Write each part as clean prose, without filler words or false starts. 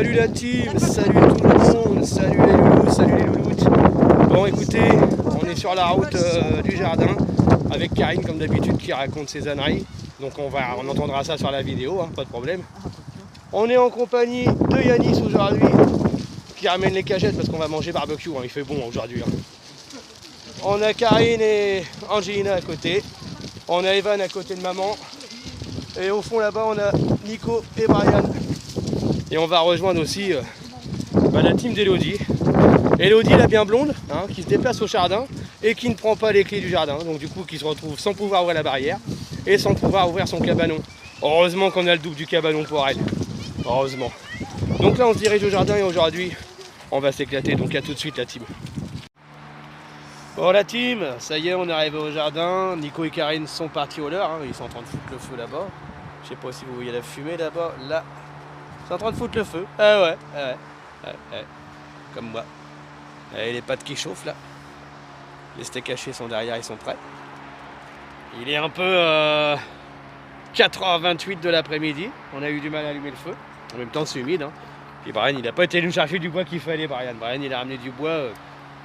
Salut la team, salut tout le monde, salut les loulous, salut les louloutes. Bon écoutez, on est sur la route du jardin avec Karine comme d'habitude qui raconte ses âneries. Donc on entendra ça sur la vidéo, hein, pas de problème. On est en compagnie de Yanis aujourd'hui qui ramène les cagettes parce qu'on va manger barbecue, hein, il fait bon aujourd'hui. Hein. On a Karine et Angelina à côté. On a Evan à côté de maman. Et au fond là-bas on a Nico et Brian. Et on va rejoindre aussi la team d'Elodie. Elodie la bien blonde, hein, qui se déplace au jardin et qui ne prend pas les clés du jardin. Donc du coup qui se retrouve sans pouvoir ouvrir la barrière et sans pouvoir ouvrir son cabanon. Heureusement qu'on a le double du cabanon pour elle. Heureusement. Donc là on se dirige au jardin et aujourd'hui on va s'éclater. Donc à tout de suite la team. Bon la team, ça y est on est arrivé au jardin. Nico et Karine sont partis au leur, hein. Ils sont en train de foutre le feu là-bas. Je sais pas si vous voyez la fumée là-bas. Là. Ils sont en train de foutre le feu. Ah ouais. Comme moi. Et les pâtes qui chauffent là. Les steaks hachés sont derrière, ils sont prêts. Il est un peu 4h28 de l'après-midi. On a eu du mal à allumer le feu. En même temps c'est humide. Hein. Et Brian il n'a pas été nous chercher du bois qu'il fallait. Brian il a ramené du bois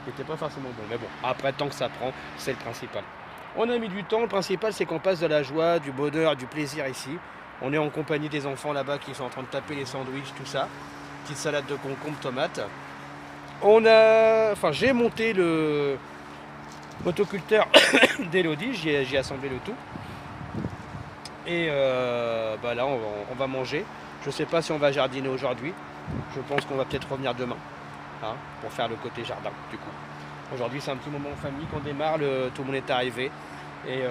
qui n'était pas forcément bon. Mais bon, après tant que ça prend, c'est le principal. On a mis du temps. Le principal c'est qu'on passe de la joie, du bonheur, du plaisir ici. On est en compagnie des enfants là-bas qui sont en train de taper les sandwichs, tout ça. Petite salade de concombre, tomates. J'ai monté le motoculteur d'Elodie, j'ai assemblé le tout. Et là on va manger. Je ne sais pas si on va jardiner aujourd'hui. Je pense qu'on va peut-être revenir demain, hein, pour faire le côté jardin du coup. Aujourd'hui c'est un petit moment en famille qu'on démarre, tout le monde est arrivé. Et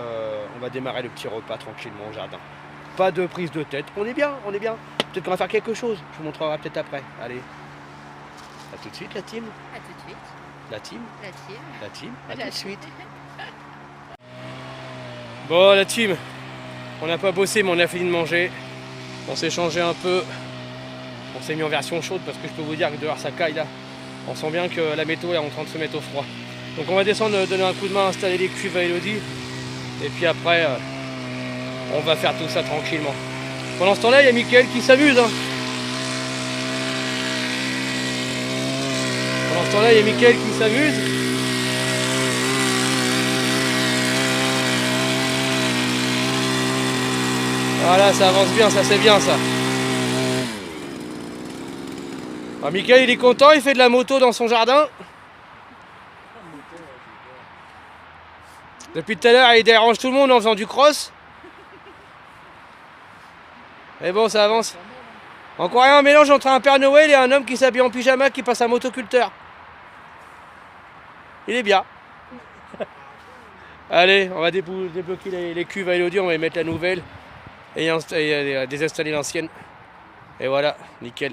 on va démarrer le petit repas tranquillement au jardin. Pas de prise de tête, on est bien. Peut-être qu'on va faire quelque chose, je vous montrerai peut-être après. Allez, à tout de suite la team. À tout de suite. La team. La team. À tout de suite. Bon la team, on n'a pas bossé mais on a fini de manger. On s'est changé un peu. On s'est mis en version chaude parce que je peux vous dire que dehors ça caille là. On sent bien que la météo est en train de se mettre au froid. Donc on va descendre, donner un coup de main, installer les cuves à Elodie. Et puis après, on va faire tout ça tranquillement. Pendant ce temps-là, il y a Mickaël qui s'amuse. Hein. Pendant ce temps-là, il y a Mickaël qui s'amuse. Voilà, ça avance bien, ça c'est bien ça. Alors, Mickaël il est content, il fait de la moto dans son jardin. Depuis tout à l'heure, il dérange tout le monde en faisant du cross. Mais bon, ça avance. Encore un mélange entre un Père Noël et un homme qui s'habille en pyjama qui passe un motoculteur. Il est bien. Allez, on va débloquer les cuves à Elodie, on va y mettre la nouvelle et désinstaller l'ancienne. Et voilà, nickel.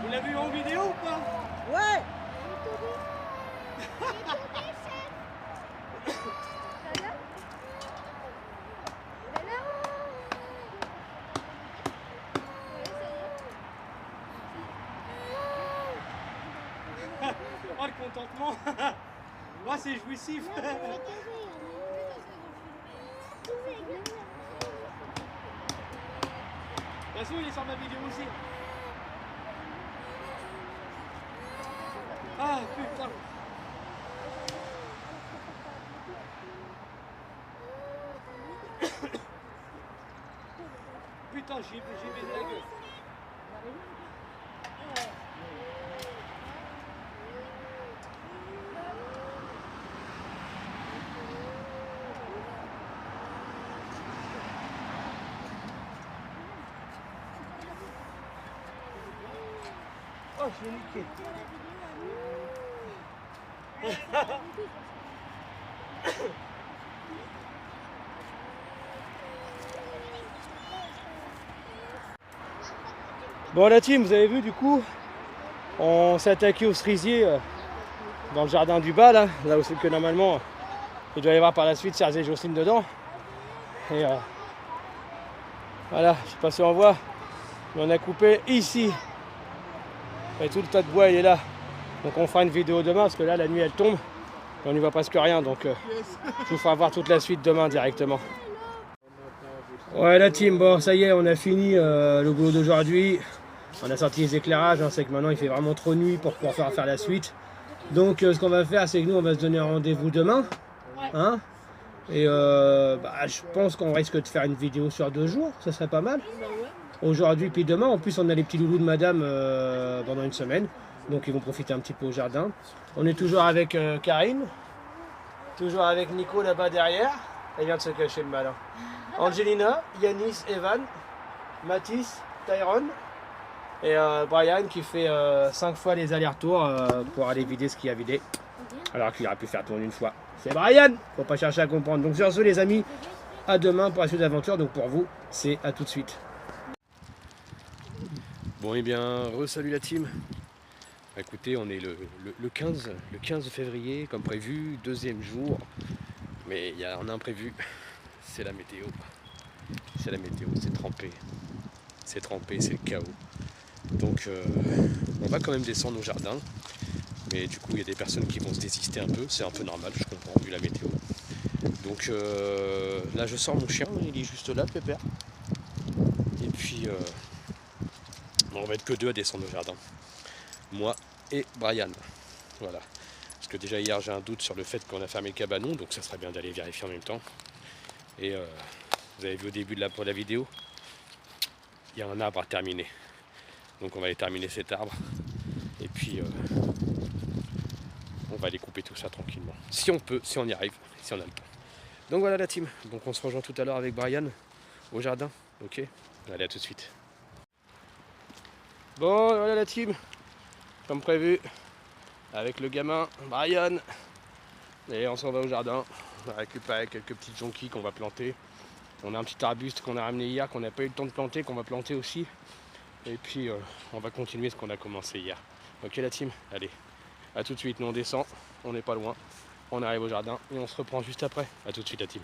Vous l'avez vu en vidéo ou pas? Ouais. Oh le contentement. Oh c'est jouissif. De toute façon il est sur ma vidéo aussi. Ah putain. Putain j'ai baisé la gueule. Oh je l'ai niqué. Bon la team, vous avez vu du coup, on s'est attaqué au cerisier dans le jardin du bas là où c'est que normalement il doit y avoir par la suite Serge et Jocelyne dedans. Et voilà, je sais pas si on voit, mais on a coupé ici. Et tout le tas de bois il est là. Donc on fera une vidéo demain parce que là la nuit elle tombe. Et on n'y voit presque rien, donc je vous ferai voir toute la suite demain directement. Ouais la team, bon ça y est, on a fini le boulot d'aujourd'hui. On a sorti les éclairages, hein, c'est que maintenant il fait vraiment trop nuit pour pouvoir faire la suite. Donc ce qu'on va faire, c'est que nous on va se donner un rendez-vous demain. Hein, et je pense qu'on risque de faire une vidéo sur 2 jours, ça serait pas mal. Aujourd'hui puis demain, en plus on a les petits loulous de madame pendant une semaine. Donc ils vont profiter un petit peu au jardin. On est toujours avec Karine. Toujours avec Nico là-bas derrière. Elle vient de se cacher le malin. Angelina, Yanis, Evan, Mathis, Tyrone. Et Brian qui fait 5 fois les allers-retours pour aller vider ce qu'il y a vidé. Alors qu'il aurait pu faire tourner une fois. C'est Brian. Faut pas chercher à comprendre. Donc sur ce les amis, à demain pour la suite d'aventure. Donc pour vous, c'est à tout de suite. Bon et bien, re-salut la team. Écoutez, on est le 15 février, comme prévu, 2e jour. Mais il y a un imprévu, c'est la météo. C'est la météo, c'est trempé. C'est trempé, c'est le chaos. Donc on va quand même descendre au jardin. Mais du coup, il y a des personnes qui vont se désister un peu. C'est un peu normal, je comprends, vu la météo. Donc là, je sors mon chien, il est juste là, pépère. Et puis, on va être que 2 à descendre au jardin. Moi et Brian. Voilà. Parce que déjà hier j'ai un doute sur le fait qu'on a fermé le cabanon, donc ça serait bien d'aller vérifier en même temps. Et vous avez vu au début de la vidéo, il y a un arbre à terminer. Donc on va aller terminer cet arbre. Et puis on va aller couper tout ça tranquillement. Si on peut, si on y arrive, si on a le temps. Donc voilà la team. Donc on se rejoint tout à l'heure avec Brian au jardin. Ok. Allez, à tout de suite. Bon voilà la team. Comme prévu, avec le gamin Brian. Et on s'en va au jardin. On va récupérer quelques petites jonquilles qu'on va planter. On a un petit arbuste qu'on a ramené hier, qu'on n'a pas eu le temps de planter, qu'on va planter aussi. Et puis on va continuer ce qu'on a commencé hier. Ok la team, allez, à tout de suite. Nous on descend, on n'est pas loin. On arrive au jardin et on se reprend juste après. À tout de suite la team.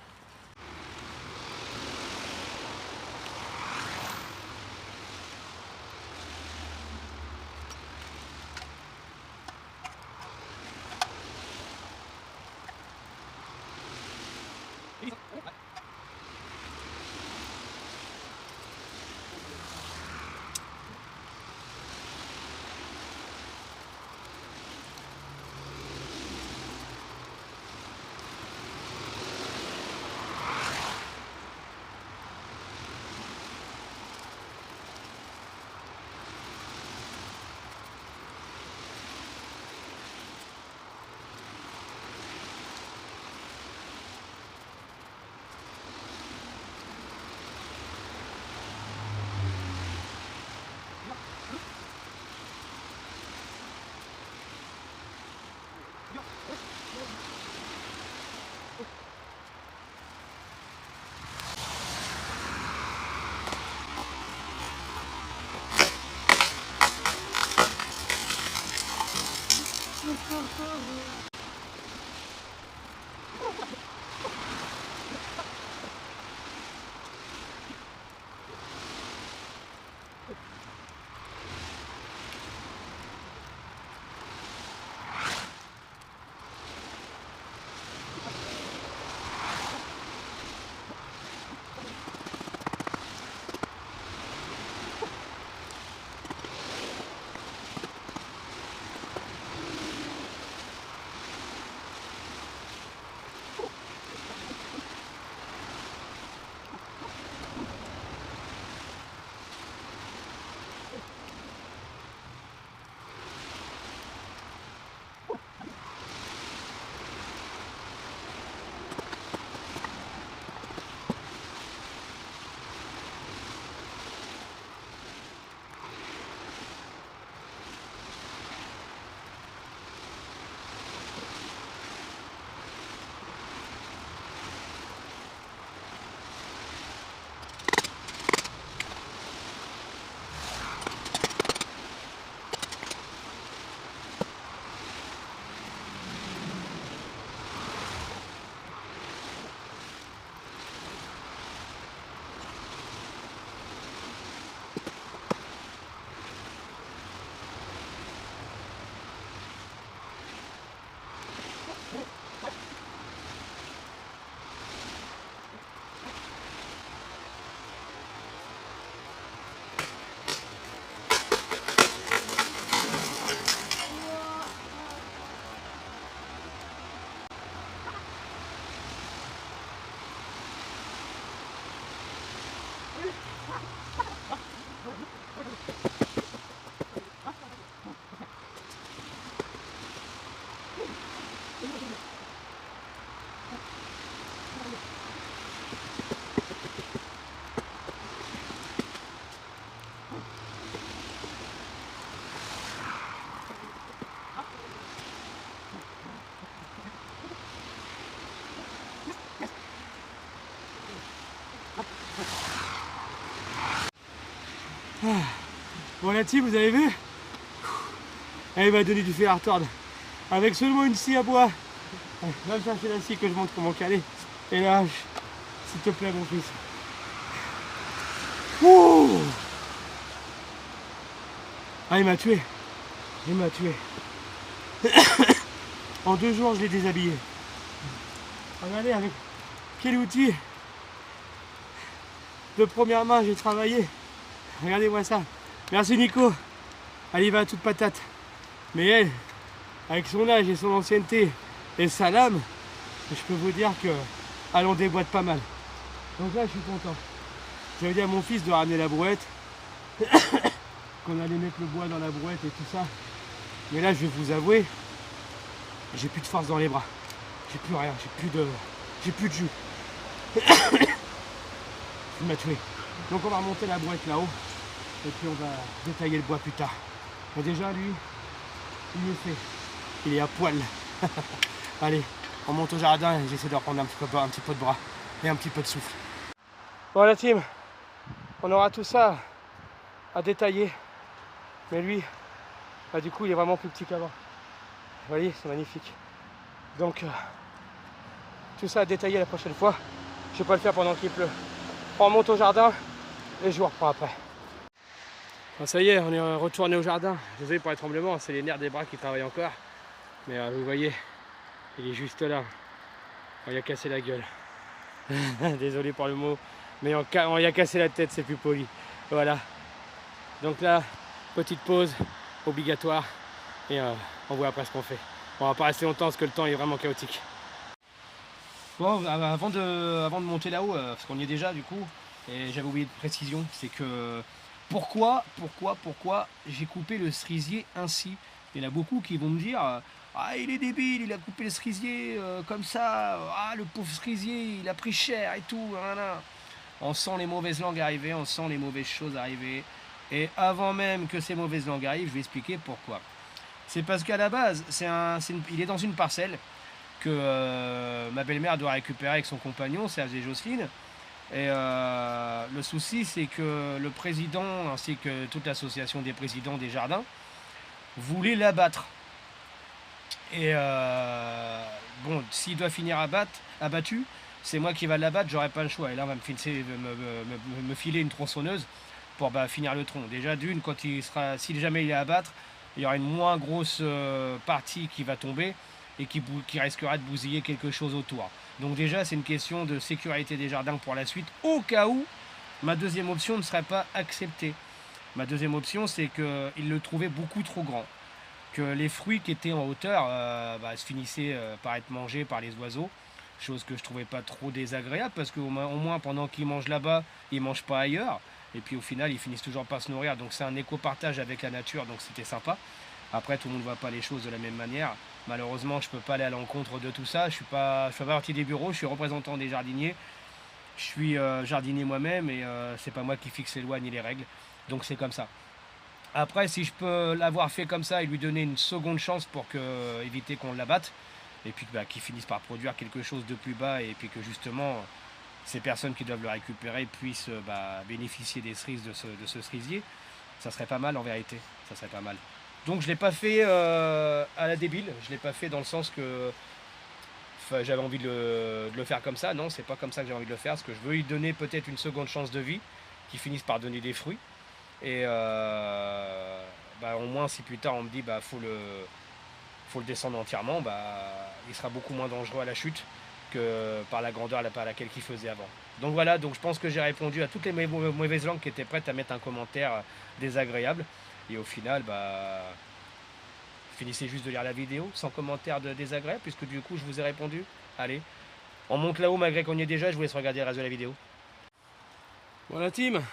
Bon la team, vous avez vu? Elle m'a donné du fer à retordre. Avec seulement une scie à bois. Va me chercher la scie que je montre comment caler. Et là, s'il te plaît mon fils. Ouh, ah il m'a tué. Il m'a tué. En 2 jours je l'ai déshabillé. Regardez avec quel outil de première main j'ai travaillé. Regardez-moi ça. Merci Nico. Elle y va à toute patate. Mais elle, avec son âge et son ancienneté et sa lame, je peux vous dire que elle en déboîte pas mal. Donc là je suis content. J'avais dit à mon fils de ramener la brouette. Qu'on allait mettre le bois dans la brouette et tout ça. Mais là je vais vous avouer, j'ai plus de force dans les bras. J'ai plus rien, j'ai plus de jus. Il m'a tué. Donc on va remonter la brouette là-haut. Et puis on va détailler le bois plus tard. Mais déjà lui, il le fait. Il est à poil. Allez, on monte au jardin et j'essaie de reprendre un petit peu de bras et un petit peu de souffle. Bon la team, on aura tout ça à détailler. Mais lui, bah, du coup il est vraiment plus petit qu'avant. Vous voyez, c'est magnifique. Donc tout ça à détailler la prochaine fois. Je vais pas le faire pendant qu'il pleut. On monte au jardin et je vous reprends après. Bon, ça y est, on est retourné au jardin. Désolé pour les tremblements, c'est les nerfs des bras qui travaillent encore. Mais vous voyez, il est juste là. On lui a cassé la gueule. Désolé pour le mot, mais on lui a cassé la tête, c'est plus poli. Voilà. Donc là, petite pause obligatoire et on voit après ce qu'on fait. On va pas rester longtemps parce que le temps est vraiment chaotique. Bon, avant de monter là-haut, parce qu'on y est déjà du coup, et j'avais oublié de précision, c'est que pourquoi j'ai coupé le cerisier ainsi. Il y en a beaucoup qui vont me dire ah il est débile, il a coupé le cerisier comme ça, ah le pauvre cerisier, il a pris cher et tout. Voilà. On sent les mauvaises langues arriver, on sent les mauvaises choses arriver. Et avant même que ces mauvaises langues arrivent, je vais expliquer pourquoi. C'est parce qu'à la base, il est dans une parcelle que ma belle-mère doit récupérer avec son compagnon, Serge et Jocelyne. Et le souci, c'est que le président, ainsi que toute l'association des présidents des jardins, voulaient l'abattre. Et bon, s'il doit finir abattu, c'est moi qui va l'abattre, j'aurai pas le choix. Et là, on va me filer une tronçonneuse pour finir le tronc. Déjà d'une, si jamais il est à abattre, il y aura une moins grosse partie qui va tomber et qui risquera de bousiller quelque chose autour. Donc déjà, c'est une question de sécurité des jardins pour la suite, au cas où ma deuxième option ne serait pas acceptée. Ma deuxième option, c'est qu'il le trouvait beaucoup trop grand. Que les fruits qui étaient en hauteur se finissaient par être mangés par les oiseaux. Chose que je trouvais pas trop désagréable parce qu'au moins pendant qu'ils mangent là-bas, ils mangent pas ailleurs. Et puis au final, ils finissent toujours par se nourrir. Donc c'est un éco-partage avec la nature, donc c'était sympa. Après, tout le monde ne voit pas les choses de la même manière. Malheureusement, je ne peux pas aller à l'encontre de tout ça. Je ne fais pas partie des bureaux, je suis représentant des jardiniers. Je suis jardinier moi-même et c'est pas moi qui fixe les lois ni les règles. Donc c'est comme ça. Après, si je peux l'avoir fait comme ça et lui donner une seconde chance pour éviter qu'on l'abatte, et puis qu'il finisse par produire quelque chose de plus bas, et puis que justement ces personnes qui doivent le récupérer puissent bénéficier des cerises de ce cerisier, ça serait pas mal en vérité, ça serait pas mal. Donc je ne l'ai pas fait à la débile, je ne l'ai pas fait dans le sens que j'avais envie de le faire comme ça, non, c'est pas comme ça que j'ai envie de le faire, parce que je veux lui donner peut-être une seconde chance de vie, qui finisse par donner des fruits, et au moins si plus tard on me dit faut le descendre entièrement, il sera beaucoup moins dangereux à la chute que par la grandeur à laquelle il faisait avant. Donc voilà, donc je pense que j'ai répondu à toutes les mauvaises langues qui étaient prêtes à mettre un commentaire désagréable. Et au final, finissez juste de lire la vidéo sans commentaire désagréable, puisque du coup je vous ai répondu. Allez, on monte là-haut malgré qu'on y est déjà, je vous laisse regarder le reste de la vidéo. Voilà team,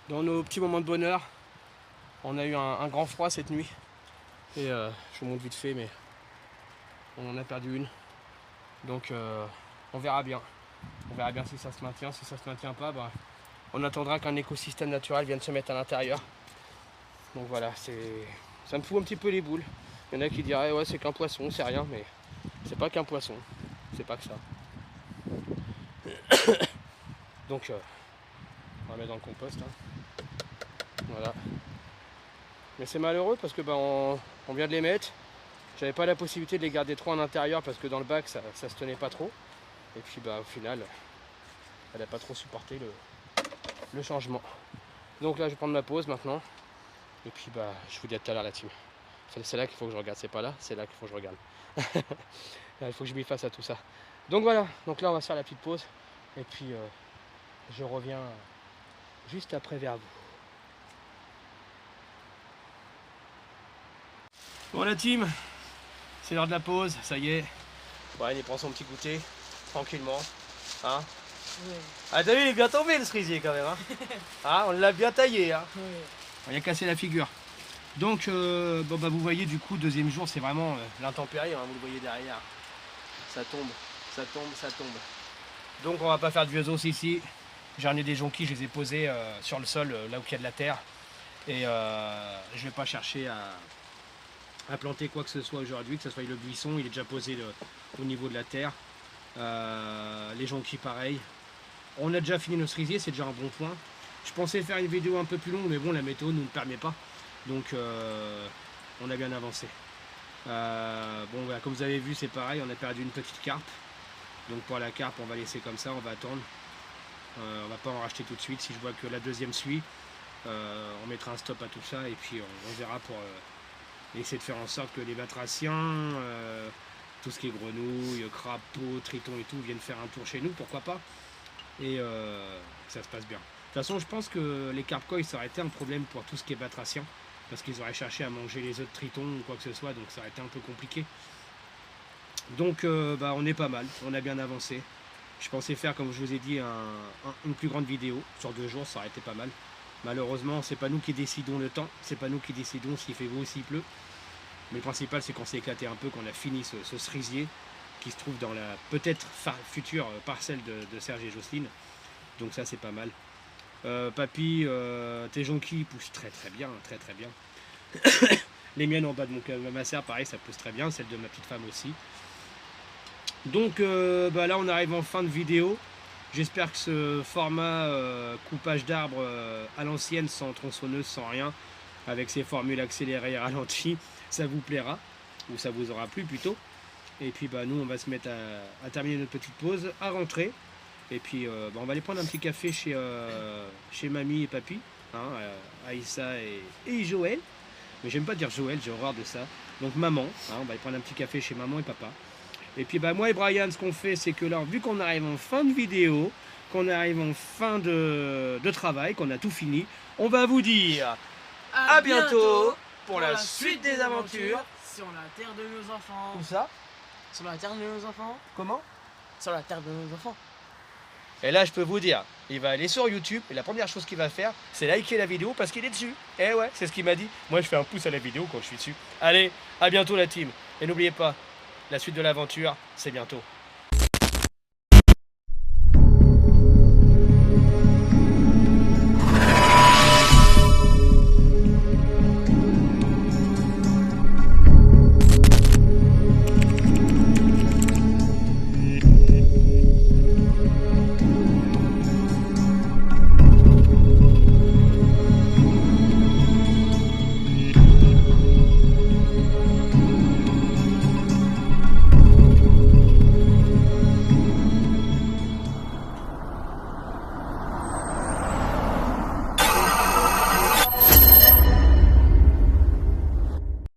dans nos petits moments de bonheur, on a eu un grand froid cette nuit. Et je vous montre vite fait, mais on en a perdu une. Donc on verra bien. On verra bien si ça se maintient. Si ça se maintient pas, on attendra qu'un écosystème naturel vienne se mettre à l'intérieur. Donc voilà, ça me fout un petit peu les boules. Il y en a qui diraient ouais c'est qu'un poisson, c'est rien, mais c'est pas qu'un poisson. C'est pas que ça. Donc on va mettre dans le compost. Voilà. Mais c'est malheureux parce que on vient de les mettre. J'avais pas la possibilité de les garder trop en intérieur parce que dans le bac ça se tenait pas trop. Et puis au final, elle n'a pas trop supporté le changement. Donc là je vais prendre ma pause maintenant. Et puis je vous dis à tout à l'heure la team. C'est là qu'il faut que je regarde, c'est pas là, c'est là qu'il faut que je regarde. Il faut que je m'y fasse à tout ça. Donc voilà, donc là on va se faire la petite pause. Et puis je reviens juste après vers vous. Bon la team, c'est l'heure de la pause, ça y est. Il prend son petit goûter, tranquillement. Hein Ah t'as vu, il est bien tombé le cerisier quand même. Hein on l'a bien taillé. Hein on lui a cassé la figure. Donc vous voyez du coup, deuxième jour, c'est vraiment l'intempérie, vous le voyez derrière. Ça tombe, ça tombe, ça tombe. Donc on va pas faire de vieux os ici. J'ai ramené des jonquilles, je les ai posés sur le sol, là où il y a de la terre. Et je vais pas chercher à planter quoi que ce soit aujourd'hui, que ce soit le buisson, il est déjà posé au niveau de la terre. Les jonquilles pareil. On a déjà fini nos cerisiers, c'est déjà un bon point. Je pensais faire une vidéo un peu plus longue, mais bon, la météo ne nous le permet pas. Donc on a bien avancé. Comme vous avez vu, c'est pareil, on a perdu une petite carpe. Donc pour la carpe, on va laisser comme ça, on va attendre. On va pas en racheter tout de suite. Si je vois que la deuxième suit, on mettra un stop à tout ça et puis on verra pour essayer de faire en sorte que les batraciens, tout ce qui est grenouilles, crapauds, tritons et tout viennent faire un tour chez nous, pourquoi pas. Et ça se passe bien. De toute façon, je pense que les carpe-koi, ça aurait été un problème pour tout ce qui est batracien, parce qu'ils auraient cherché à manger les autres tritons ou quoi que ce soit, donc ça aurait été un peu compliqué. Donc on est pas mal, on a bien avancé. Je pensais faire, comme je vous ai dit, une plus grande vidéo sur 2 jours, ça aurait été pas mal. Malheureusement, c'est pas nous qui décidons le temps, c'est pas nous qui décidons s'il fait beau ou s'il pleut. Mais le principal, c'est qu'on s'est éclaté un peu, qu'on a fini ce cerisier qui se trouve dans la peut-être future parcelle de Serge et Jocelyne. Donc ça, c'est pas mal. Papy, tes jonquilles poussent très très bien, très très bien. Les miennes en bas de ma serre, pareil, ça pousse très bien, celle de ma petite femme aussi. Donc là, on arrive en fin de vidéo. J'espère que ce format coupage d'arbres à l'ancienne, sans tronçonneuse, sans rien, avec ces formules accélérées et ralenties, ça vous plaira. ou ça vous aura plu plutôt. Et puis bah, nous on va se mettre à terminer notre petite pause, à rentrer. Et puis bah, on va aller prendre un petit café chez mamie et papy, hein, Aïssa et Joël. Mais j'aime pas dire Joël, j'ai horreur de ça. Donc maman, hein, on va aller prendre un petit café chez maman et papa. Et puis bah, moi et Brian, ce qu'on fait, c'est que là, vu qu'on arrive en fin de vidéo, qu'on arrive en fin de travail, qu'on a tout fini, on va vous dire à bientôt pour la suite des aventures sur la terre de nos enfants. Où ça? Sur la terre de nos enfants. Comment? Sur la terre de nos enfants. Et là, je peux vous dire, il va aller sur YouTube et la première chose qu'il va faire, c'est liker la vidéo parce qu'il est dessus. Eh ouais, c'est ce qu'il m'a dit. Moi, je fais un pouce à la vidéo quand je suis dessus. Allez, à bientôt la team. Et n'oubliez pas, la suite de l'aventure, c'est bientôt.